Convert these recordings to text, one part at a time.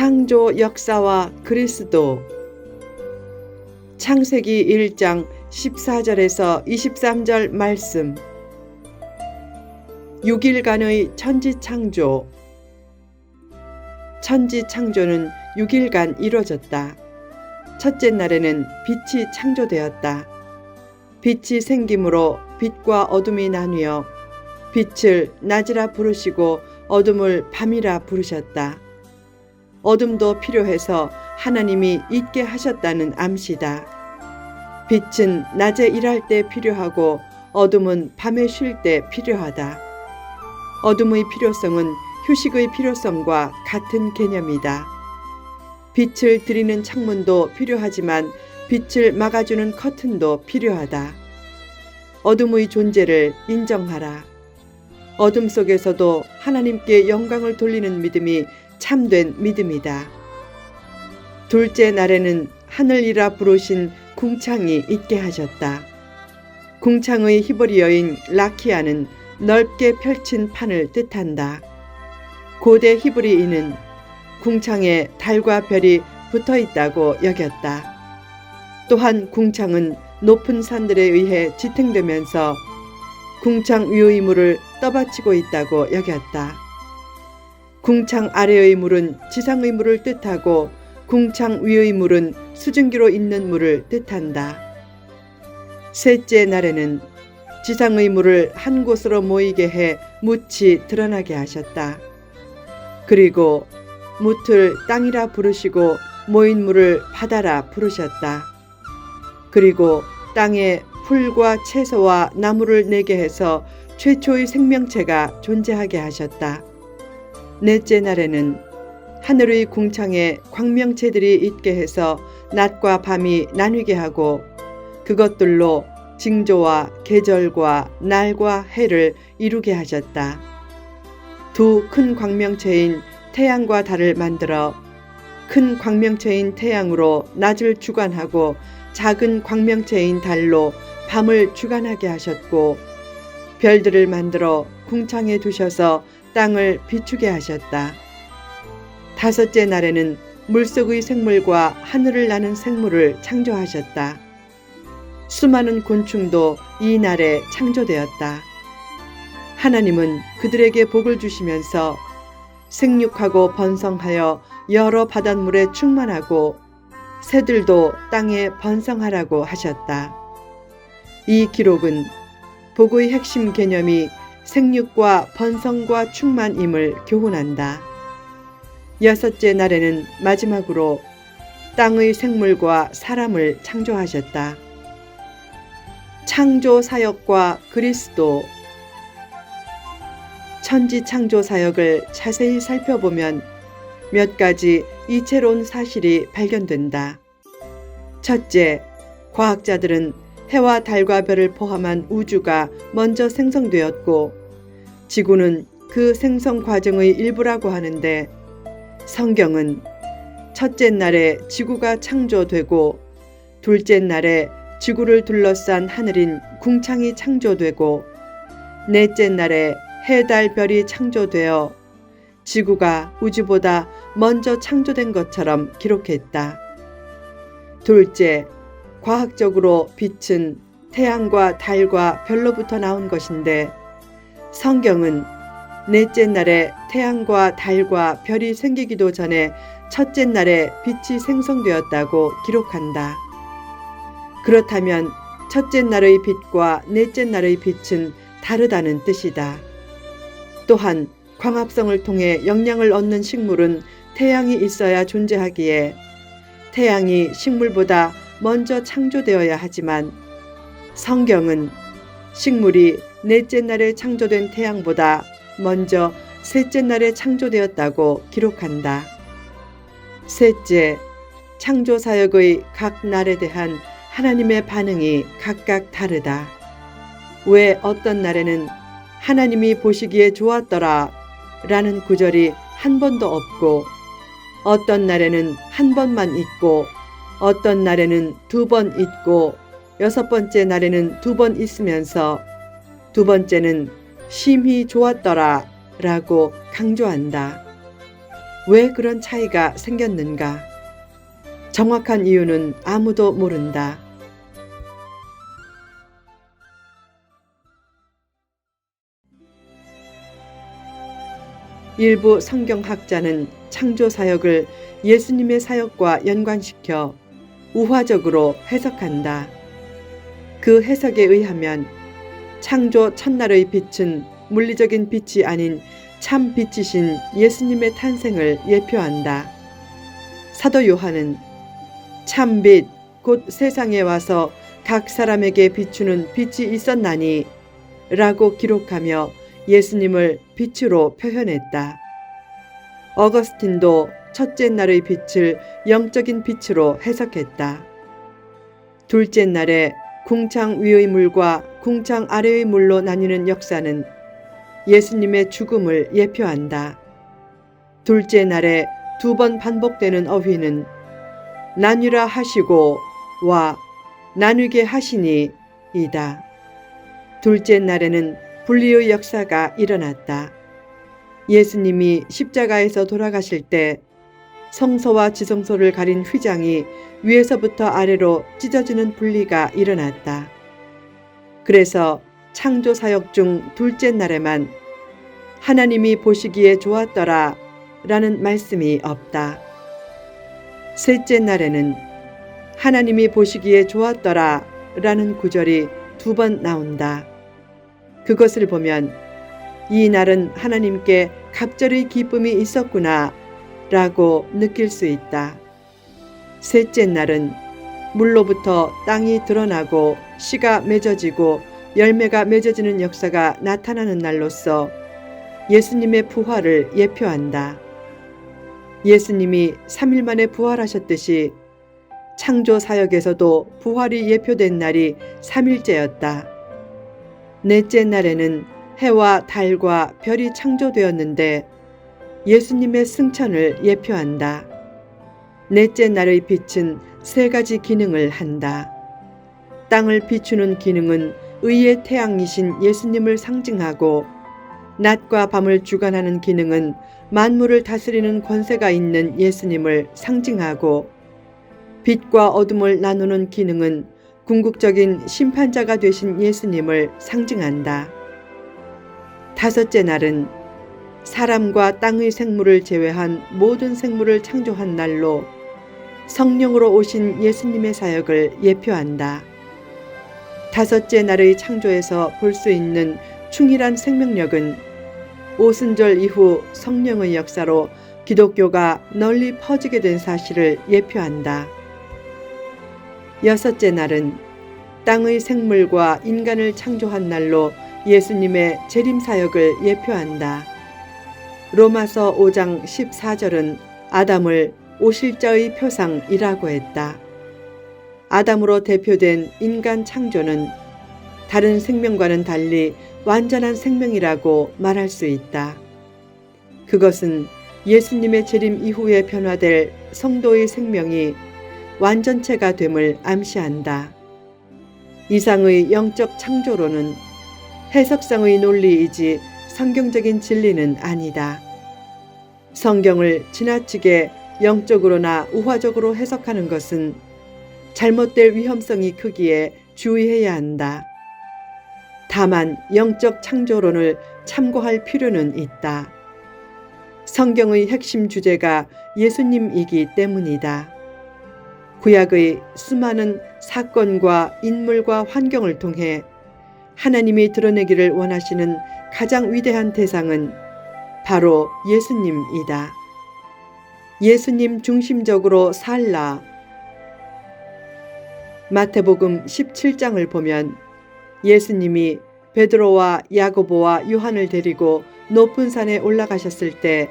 창조 역사와 그리스도. 창세기 1장 14절에서 23절 말씀. 6일간의 천지창조. 천지창조는 6일간 이루어졌다. 첫째 날에는 빛이 창조되었다. 빛이 생김으로 빛과 어둠이 나뉘어 빛을 낮이라 부르시고 어둠을 밤이라 부르셨다. 어둠도 필요해서 하나님이 있게 하셨다는 암시다. 빛은 낮에 일할 때 필요하고 어둠은 밤에 쉴 때 필요하다. 어둠의 필요성은 휴식의 필요성과 같은 개념이다. 빛을 들이는 창문도 필요하지만 빛을 막아주는 커튼도 필요하다. 어둠의 존재를 인정하라. 어둠 속에서도 하나님께 영광을 돌리는 믿음이 참된 믿음이다. 둘째 날에는 하늘이라 부르신 궁창이 있게 하셨다. 궁창의 히브리어인 라키아는 넓게 펼친 판을 뜻한다. 고대 히브리인은 궁창에 달과 별이 붙어 있다고 여겼다. 또한 궁창은 높은 산들에 의해 지탱되면서 궁창 위의 물을 떠받치고 있다고 여겼다. 궁창 아래의 물은 지상의 물을 뜻하고 궁창 위의 물은 수증기로 있는 물을 뜻한다. 셋째 날에는 지상의 물을 한 곳으로 모이게 해 뭇이 드러나게 하셨다. 그리고 뭇을 땅이라 부르시고 모인 물을 바다라 부르셨다. 그리고 땅에 풀과 채소와 나무를 내게 해서 최초의 생명체가 존재하게 하셨다. 넷째 날에는 하늘의 궁창에 광명체들이 있게 해서 낮과 밤이 나뉘게 하고 그것들로 징조와 계절과 날과 해를 이루게 하셨다. 두 큰 광명체인 태양과 달을 만들어 큰 광명체인 태양으로 낮을 주관하고 작은 광명체인 달로 밤을 주관하게 하셨고 별들을 만들어 궁창에 두셔서 땅을 비추게 하셨다. 다섯째 날에는 물속의 생물과 하늘을 나는 생물을 창조하셨다. 수많은 곤충도 이 날에 창조되었다. 하나님은 그들에게 복을 주시면서 생육하고 번성하여 여러 바닷물에 충만하고 새들도 땅에 번성하라고 하셨다. 이 기록은 복의 핵심 개념이 생육과 번성과 충만임을 교훈한다. 여섯째 날에는 마지막으로 땅의 생물과 사람을 창조하셨다. 창조 사역과 그리스도. 천지 창조 사역을 자세히 살펴보면 몇 가지 이채로운 사실이 발견된다. 첫째, 과학자들은 해와 달과 별을 포함한 우주가 먼저 생성되었고 지구는 그 생성 과정의 일부라고 하는데 성경은 첫째 날에 지구가 창조되고 둘째 날에 지구를 둘러싼 하늘인 궁창이 창조되고 넷째 날에 해, 달, 별이 창조되어 지구가 우주보다 먼저 창조된 것처럼 기록했다. 둘째, 과학적으로 빛은 태양과 달과 별로부터 나온 것인데 성경은 넷째 날에 태양과 달과 별이 생기기도 전에 첫째 날에 빛이 생성되었다고 기록한다. 그렇다면 첫째 날의 빛과 넷째 날의 빛은 다르다는 뜻이다. 또한 광합성을 통해 영양을 얻는 식물은 태양이 있어야 존재하기에 태양이 식물보다 먼저 창조되어야 하지만 성경은 식물이 넷째 날에 창조된 태양보다 먼저 셋째 날에 창조되었다고 기록한다. 셋째, 창조 사역의 각 날에 대한 하나님의 반응이 각각 다르다. 왜 어떤 날에는 하나님이 보시기에 좋았더라 라는 구절이 한 번도 없고 어떤 날에는 한 번만 있고 어떤 날에는 두 번 있고 여섯 번째 날에는 두 번 있으면서 두 번째는 심히 좋았더라 라고 강조한다. 왜 그런 차이가 생겼는가? 정확한 이유는 아무도 모른다. 일부 성경학자는 창조 사역을 예수님의 사역과 연관시켜 우화적으로 해석한다. 그 해석에 의하면 창조 첫날의 빛은 물리적인 빛이 아닌 참 빛이신 예수님의 탄생을 예표한다. 사도 요한은 참 빛, 곧 세상에 와서 각 사람에게 비추는 빛이 있었나니 라고 기록하며 예수님을 빛으로 표현했다. 어거스틴도 첫째 날의 빛을 영적인 빛으로 해석했다. 둘째 날에 궁창 위의 물과 궁창 아래의 물로 나뉘는 역사는 예수님의 죽음을 예표한다. 둘째 날에 2번 반복되는 어휘는 나뉘라 하시고 와 나누게 하시니 이다. 둘째 날에는 분리의 역사가 일어났다. 예수님이 십자가에서 돌아가실 때 성소와 지성소를 가린 휘장이 위에서부터 아래로 찢어지는 분리가 일어났다. 그래서 창조 사역 중 둘째 날에만 하나님이 보시기에 좋았더라 라는 말씀이 없다. 셋째 날에는 하나님이 보시기에 좋았더라 라는 구절이 2번 나온다. 그것을 보면 이 날은 하나님께 갑절의 기쁨이 있었구나 라고 느낄 수 있다. 셋째 날은 물로부터 땅이 드러나고 씨가 맺어지고 열매가 맺어지는 역사가 나타나는 날로서 예수님의 부활을 예표한다. 예수님이 3일 만에 부활하셨듯이 창조 사역에서도 부활이 예표된 날이 3일째였다. 넷째 날에는 해와 달과 별이 창조되었는데 예수님의 승천을 예표한다. 넷째 날의 빛은 3가지 기능을 한다. 땅을 비추는 기능은 의의 태양이신 예수님을 상징하고 낮과 밤을 주관하는 기능은 만물을 다스리는 권세가 있는 예수님을 상징하고 빛과 어둠을 나누는 기능은 궁극적인 심판자가 되신 예수님을 상징한다. 다섯째 날은 사람과 땅의 생물을 제외한 모든 생물을 창조한 날로 성령으로 오신 예수님의 사역을 예표한다. 다섯째 날의 창조에서 볼 수 있는 충실한 생명력은 오순절 이후 성령의 역사로 기독교가 널리 퍼지게 된 사실을 예표한다. 여섯째 날은 땅의 생물과 인간을 창조한 날로 예수님의 재림 사역을 예표한다. 로마서 5장 14절은 아담을 오실자의 표상이라고 했다. 아담으로 대표된 인간 창조는 다른 생명과는 달리 완전한 생명이라고 말할 수 있다. 그것은 예수님의 재림 이후에 변화될 성도의 생명이 완전체가 됨을 암시한다. 이상의 영적 창조로는 해석상의 논리이지 성경적인 진리는 아니다. 성경을 지나치게 영적으로나 우화적으로 해석하는 것은 잘못될 위험성이 크기에 주의해야 한다. 다만 영적 창조론을 참고할 필요는 있다. 성경의 핵심 주제가 예수님이기 때문이다. 구약의 수많은 사건과 인물과 환경을 통해 하나님이 드러내기를 원하시는 가장 위대한 대상은 바로 예수님이다. 예수님 중심적으로 살라. 마태복음 17장을 보면 예수님이 베드로와 야고보와 요한을 데리고 높은 산에 올라가셨을 때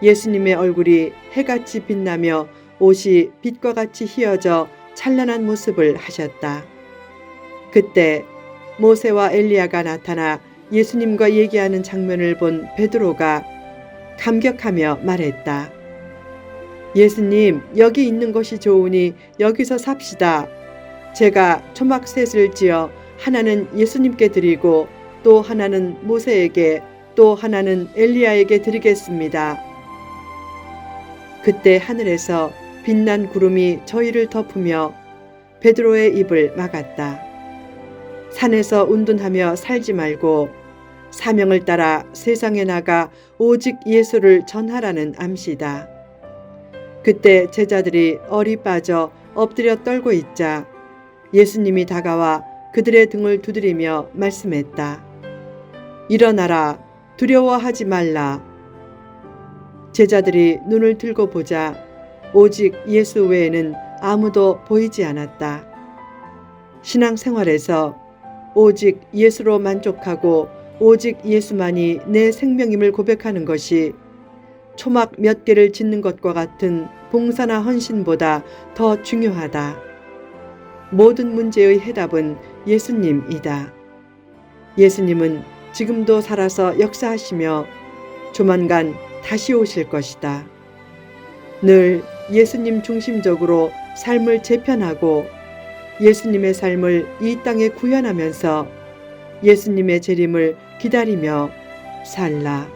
예수님의 얼굴이 해같이 빛나며 옷이 빛과 같이 휘어져 찬란한 모습을 하셨다. 그때 모세와 엘리야가 나타나 예수님과 얘기하는 장면을 본 베드로가 감격하며 말했다. 예수님, 여기 있는 것이 좋으니 여기서 삽시다. 제가 초막셋을 지어 하나는 예수님께 드리고 또 하나는 모세에게 또 하나는 엘리야에게 드리겠습니다. 그때 하늘에서 빛난 구름이 저희를 덮으며 베드로의 입을 막았다. 산에서 운둔하며 살지 말고 사명을 따라 세상에 나가 오직 예수를 전하라는 암시다. 그때 제자들이 얼이 빠져 엎드려 떨고 있자 예수님이 다가와 그들의 등을 두드리며 말씀했다. 일어나라, 두려워하지 말라. 제자들이 눈을 들고 보자 오직 예수 외에는 아무도 보이지 않았다. 신앙생활에서 오직 예수로 만족하고 오직 예수만이 내 생명임을 고백하는 것이 초막 몇 개를 짓는 것과 같은 봉사나 헌신보다 더 중요하다. 모든 문제의 해답은 예수님이다. 예수님은 지금도 살아서 역사하시며 조만간 다시 오실 것이다. 늘 예수님 중심적으로 삶을 재편하고 예수님의 삶을 이 땅에 구현하면서 예수님의 재림을 기다리며 살라.